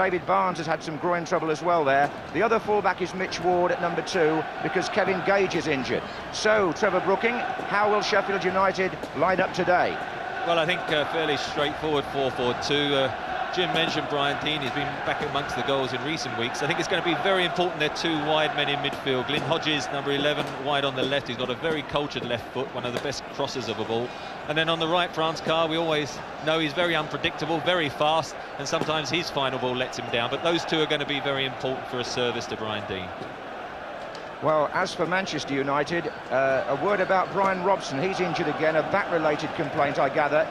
David Barnes has had some groin trouble as well there. The other fullback is Mitch Ward at number 2 because Kevin Gage is injured. So, Trevor Brooking, how will Sheffield United line up today? Well, I think fairly straightforward 4-4-2. Jim mentioned Brian Deane. He's been back amongst the goals in recent weeks. I think it's going to be very important. There are 2 wide men in midfield. Glyn Hodges, number 11, wide on the left. He's got a very cultured left foot, one of the best crossers of a ball. And then on the right, France Carr, we always know he's very unpredictable, very fast, and sometimes his final ball lets him down. But those 2 are going to be very important for a service to Brian Deane. Well, as for Manchester United, a word about Brian Robson. He's injured again, a back-related complaint, I gather.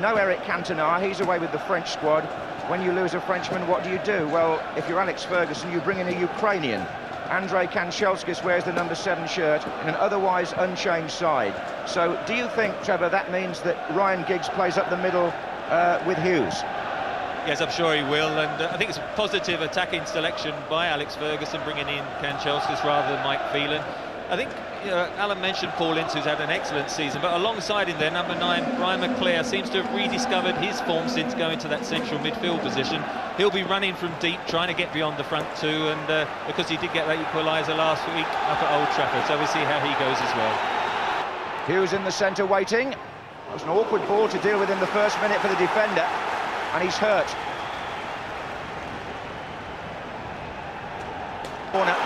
No Eric Cantona, he's away with the French squad. When you lose a Frenchman, what do? Well, if you're Alex Ferguson, you bring in a Ukrainian. Andrei Kanchelskis wears the number 7 shirt in an otherwise unchanged side. So do you think, Trevor, that means that Ryan Giggs plays up the middle with Hughes? Yes, I'm sure he will, and I think it's a positive attacking selection by Alex Ferguson, bringing in Kanchelskis rather than Mike Phelan. I think Alan mentioned Paul Ince, who's had an excellent season, but alongside him there, number 9, Brian McClare, seems to have rediscovered his form since going to that central midfield position. He'll be running from deep, trying to get beyond the front 2, and because he did get that equaliser last week up at Old Trafford, so we'll see how he goes as well. Hughes in the centre waiting. It was an awkward ball to deal with in the first minute for the defender, and he's hurt. Corner.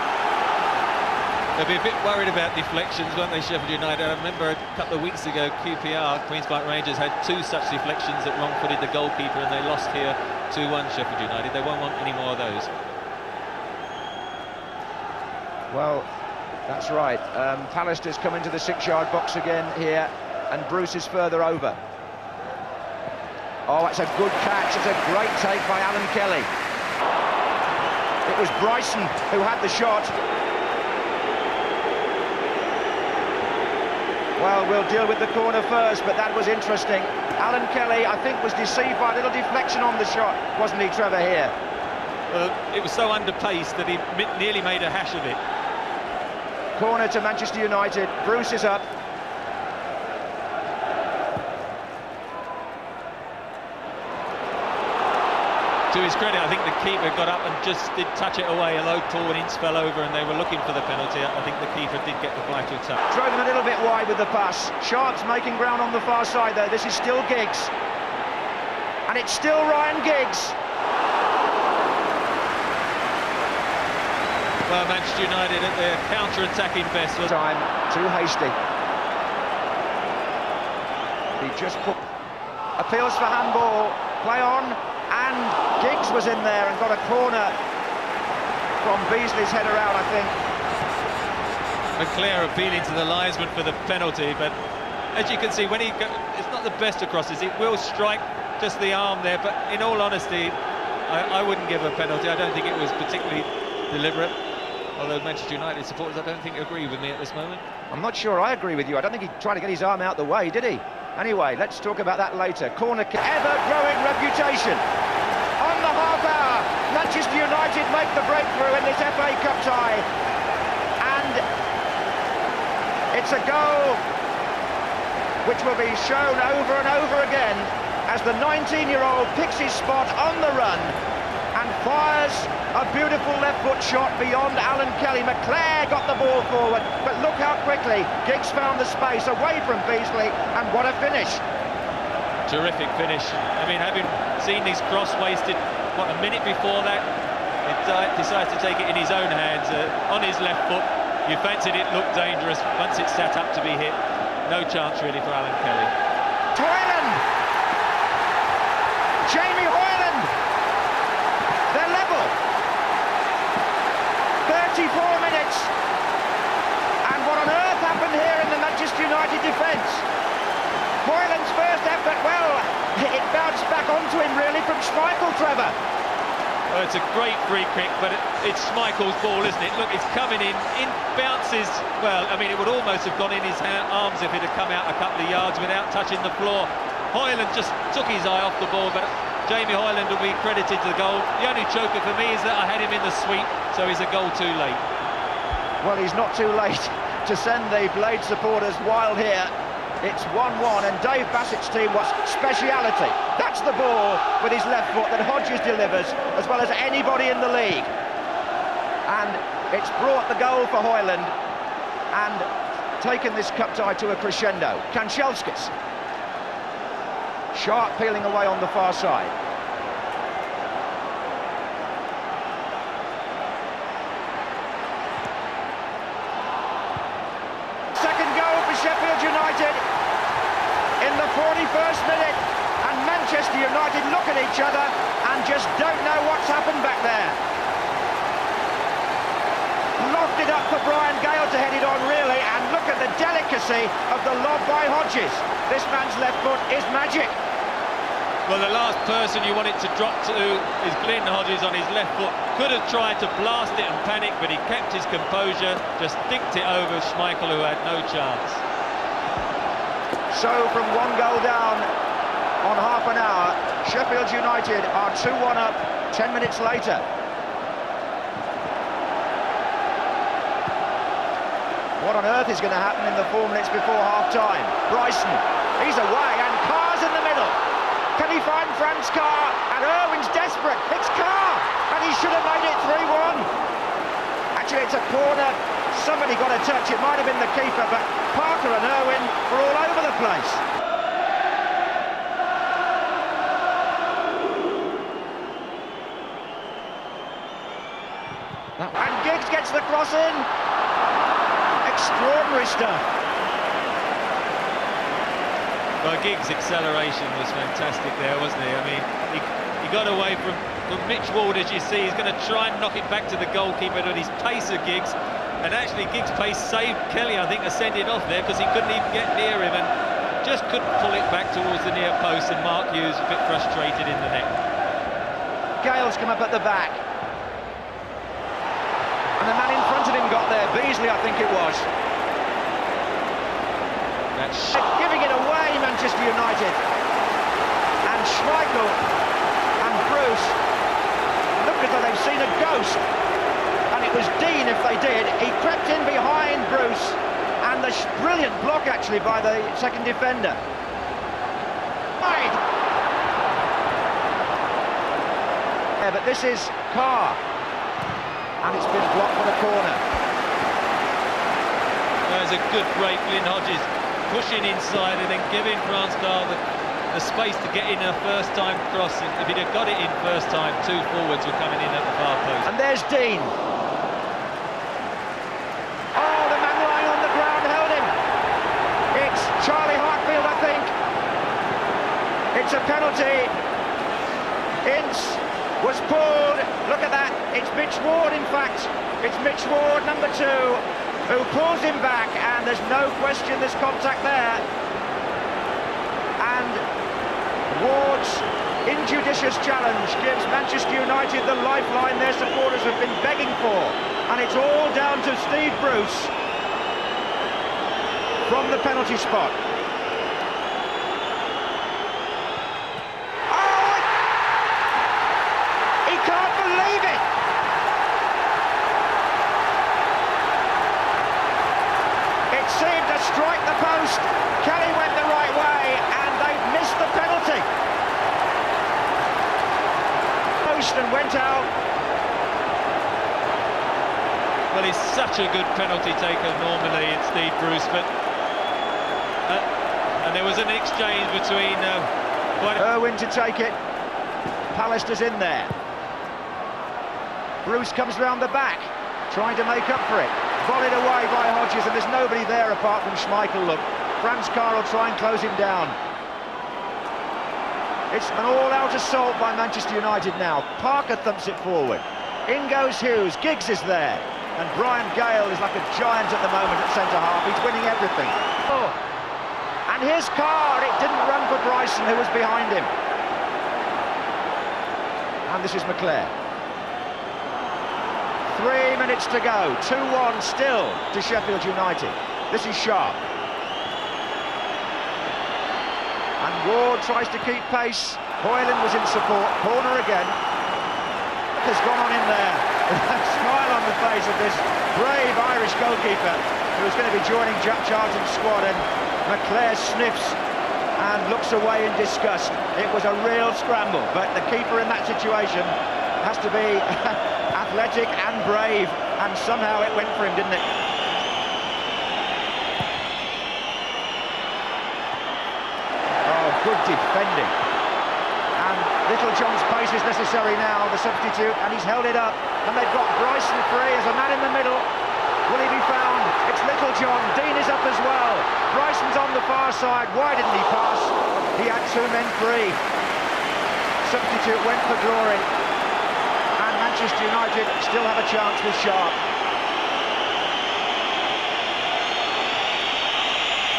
They'll be a bit worried about deflections, won't they, Sheffield United? I remember a couple of weeks ago, QPR, Queen's Park Rangers, had 2 such deflections that wrong-footed the goalkeeper, and they lost here 2-1 Sheffield United. They won't want any more of those. Well, that's right. Pallister's come into the 6-yard box again here, and Bruce is further over. Oh, it's a good catch. It's a great take by Alan Kelly. It was Bryson who had the shot. Well, we'll deal with the corner first, but that was interesting. Alan Kelly, I think, was deceived by a little deflection on the shot, wasn't he, Trevor, here? Well, it was so underpaced that he nearly made a hash of it. Corner to Manchester United. Bruce is up. To his credit, I think the keeper got up and just did touch it away, although Paul Ince fell over and they were looking for the penalty. I think the keeper did get the vital touch. Drove him a little bit wide with the pass. Sharps making ground on the far side there. This is still Giggs. And it's still Ryan Giggs. Well, Manchester United at their counter-attacking best. Time, too hasty. He just put... Appeals for handball. Play on. And Giggs was in there and got a corner from Beasley's header out, I think. McClare appealing to the linesman for the penalty, but as you can see, when it's not the best of crosses, it will strike just the arm there, but in all honesty, I wouldn't give a penalty. I don't think it was particularly deliberate, although Manchester United supporters, I don't think, agree with me at this moment. I'm not sure I agree with you. I don't think he tried to get his arm out the way, did he? Anyway, let's talk about that later. Corner, ever-growing reputation. On the half hour, Manchester United make the breakthrough in this FA Cup tie. And it's a goal which will be shown over and over again as the 19-year-old picks his spot on the run and fires a beautiful left-foot shot beyond Alan Kelly. McClare got the ball forward, but look how quickly Giggs found the space away from Beasley, and what a finish. Terrific finish. I mean, having seen his cross wasted, what, a minute before that, he decides to take it in his own hands, on his left foot. You fancied it looked dangerous. Once it's sat up to be hit, no chance really for Alan Kelly. Hoyland! Jamie Hoyland! They're level. 34 minutes. And what on earth happened here in the Manchester United defence? Hoyland's first effort, well, it bounced back onto him really from Schmeichel, Trevor. Oh, it's a great free kick, but it's Schmeichel's ball, isn't it? Look, it's coming in bounces. Well, I mean, it would almost have gone in his arms if it had come out a couple of yards without touching the floor. Hoyland just took his eye off the ball, but Jamie Hoyland will be credited to the goal. The only joker for me is that I had him in the sweep, so he's a goal too late. Well, he's not too late to send the Blade supporters wild here. It's 1-1, and Dave Bassett's team, what's speciality? That's the ball with his left foot that Hodges delivers, as well as anybody in the league. And it's brought the goal for Hoyland and taken this cup tie to a crescendo. Kanchelskis. Sharp peeling away on the far side. Second goal for Sheffield United in the 41st minute, and Manchester United look at each other and just don't know what's happened back there. Lofted up for Brian Gale to head it on, really, and look at the delicacy of the lob by Hodges. This man's left foot is magic. Well, the last person you want it to drop to is Glyn Hodges on his left foot. Could have tried to blast it and panic, but he kept his composure, just dinked it over Schmeichel, who had no chance. So, from one goal down on half an hour, Sheffield United are 2-1 up 10 minutes later. What on earth is going to happen in the 4 minutes before half-time? Bryson, he's away, and Carr's in the middle. Can he find Franz Carr? And Irwin's desperate. It's Carr, and he should have made it 3-1. Actually, it's a corner. Somebody got a touch. It might have been the keeper, but Parker and Irwin were all over the place. And Giggs gets the cross in. Extraordinary stuff. Well, Giggs' acceleration was fantastic there, wasn't he? I mean, he got away from Mitch Ward, as you see. He's going to try and knock it back to the goalkeeper, but his pace of Giggs, and actually Giggs' pace saved Kelly, I think, ascending off there, because he couldn't even get near him and just couldn't pull it back towards the near post, and Mark Hughes a bit frustrated in the net. Gale's come up at the back. And the man in front of him got there, Beasley, I think it was. That's giving it away, Manchester United. And Schmeichel and Bruce look as though they've seen a ghost. And it was Dean, if they did. He crept in behind Bruce, and the brilliant block, actually, by the second defender. Right. Yeah, but this is Carr. And it's been blocked for the corner. There's a good break, Glyn Hodges pushing inside and then giving Franz Carr the space to get in a first-time cross. If he'd have got it in first time, two forwards were coming in at the far post. And there's Dean. Oh, the man lying on the ground held him. It's Charlie Hartfield, I think. It's a penalty. Ince was pulled. Look at that. It's Mitch Ward, in fact. It's Mitch Ward, number 2. Who pulls him back, and there's no question there's contact there. And Ward's injudicious challenge gives Manchester United the lifeline their supporters have been begging for. And it's all down to Steve Bruce from the penalty spot. Oh! He can't believe it! Seemed to strike the post. Kelly went the right way, and they've missed the penalty. Post and went out. Well, he's such a good penalty taker normally, it's Steve Bruce, but and there was an exchange between Irwin to take it. Pallister's in there. Bruce comes round the back, trying to make up for it. Volleyed away by Hodges, and there's nobody there apart from Schmeichel. Look, Franz Carr will try and close him down. It's an all-out assault by Manchester United now. Parker thumps it forward. In goes Hughes. Giggs is there, and Brian Gale is like a giant at the moment at centre-half. He's winning everything. Oh. And here's Carr. It didn't run for Bryson, who was behind him. And this is McClare. 3 minutes to go, 2-1 still to Sheffield United. This is Sharp. And Ward tries to keep pace. Hoyland was in support, corner again. Has gone on in there with a smile on the face of this brave Irish goalkeeper who is going to be joining Jack Charlton's squad, and McClare sniffs and looks away in disgust. It was a real scramble, but the keeper in that situation has to be athletic and brave, and somehow it went for him, didn't it? Oh, good defending. And Little John's pace is necessary now, the substitute, and he's held it up. And they've got Bryson free as a man in the middle. Will he be found? It's Little John. Dean is up as well. Bryson's on the far side. Why didn't he pass? He had two men free. Substitute went for glory. And Manchester United still have a chance with Sharp.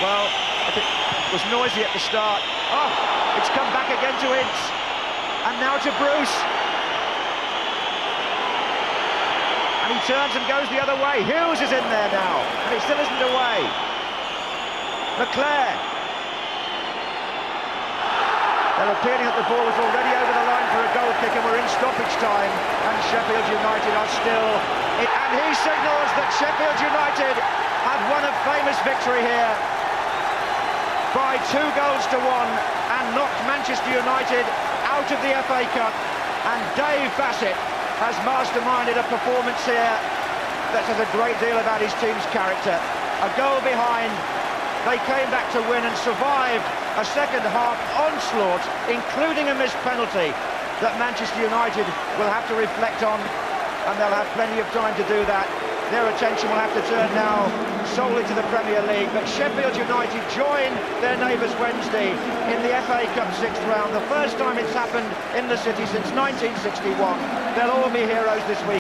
Well, it was noisy at the start. Oh, it's come back again to Ince. And now to Bruce. And he turns and goes the other way. Hughes is in there now, and it still isn't away. McClare. They're appealing that the ball was already over the line for a goal kick, and we're in stoppage time, and Sheffield United are still... And he signals that Sheffield United have won a famous victory here by 2 goals to 1 and knocked Manchester United out of the FA Cup. And Dave Bassett has masterminded a performance here that says a great deal about his team's character. A goal behind, they came back to win and survived a second half onslaught, including a missed penalty that Manchester United will have to reflect on, and they'll have plenty of time to do that. Their attention will have to turn now solely to the Premier League, but Sheffield United join their neighbours Wednesday in the FA Cup 6th round, the first time it's happened in the city since 1961. They'll all be heroes this week.